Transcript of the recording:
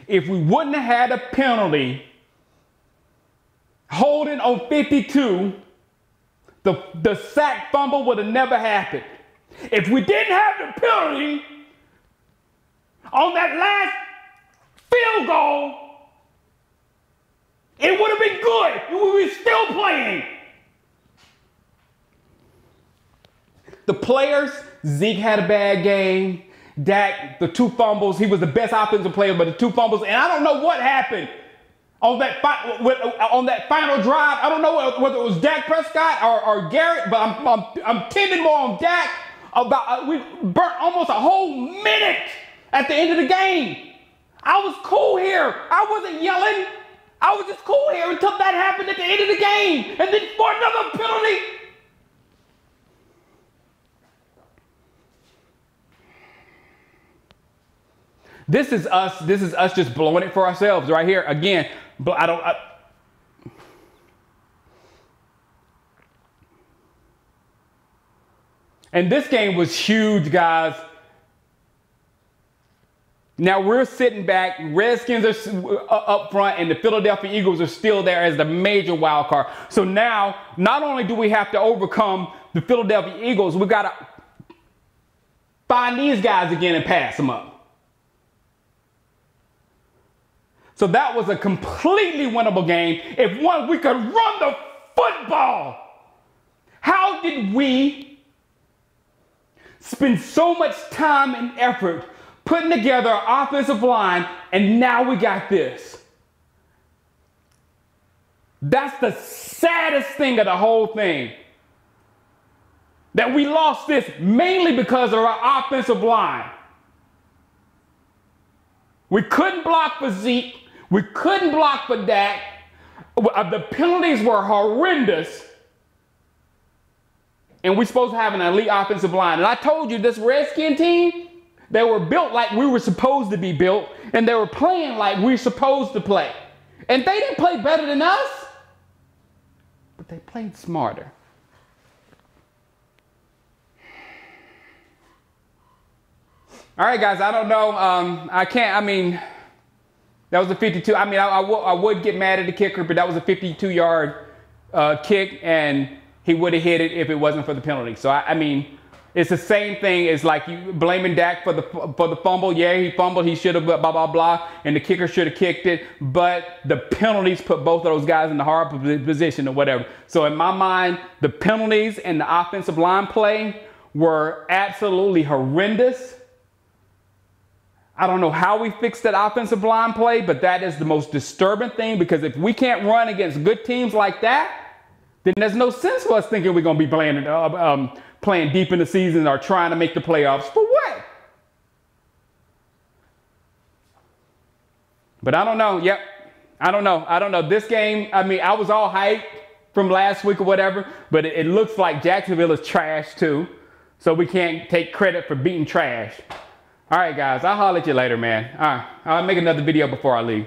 if we wouldn't have had a penalty holding on 52, the sack fumble would have never happened. If we didn't have the penalty on that last field goal, it would have been good. We were still playing. The players, Zeke had a bad game. Dak, the 2 fumbles, he was the best offensive player, but the 2 fumbles, and I don't know what happened on that final drive. I don't know whether it was Dak Prescott or Garrett, but I'm tending more on Dak. We burnt almost a whole minute at the end of the game. I was cool here. I wasn't yelling. I was just cool here until that happened at the end of the game, and then for another penalty. This is us just blowing it for ourselves right here. Again, and this game was huge, guys. Now we're sitting back. Redskins are up front, and the Philadelphia Eagles are still there as the major wild card. So now, not only do we have to overcome the Philadelphia Eagles, we got to find these guys again and pass them up. So that was a completely winnable game. If we could run the football. How did we spend so much time and effort putting together our offensive line, and now we got this? That's the saddest thing of the whole thing. That we lost this mainly because of our offensive line. We couldn't block for Zeke. We couldn't block for Dak. The penalties were horrendous. And we're supposed to have an elite offensive line. And I told you, this Redskin team, they were built like we were supposed to be built. And they were playing like we were supposed to play. And they didn't play better than us. But they played smarter. All right, guys, I don't know. That was a 52. I would get mad at the kicker, but that was a 52-yard kick, and he would have hit it if it wasn't for the penalty. So, it's the same thing as like you blaming Dak for the fumble. Yeah, he fumbled. He should have blah, blah, blah, and the kicker should have kicked it. But the penalties put both of those guys in the hard position or whatever. So, in my mind, the penalties and the offensive line play were absolutely horrendous. I don't know how we fixed that offensive line play, but that is the most disturbing thing, because if we can't run against good teams like that, then there's no sense for us thinking we're going to be playing deep in the season or trying to make the playoffs. For what? But I don't know. Yep. I don't know. This game, I was all hyped from last week or whatever, but it looks like Jacksonville is trash too. So we can't take credit for beating trash. All right, guys, I'll holler at you later, man. All right, I'll make another video before I leave.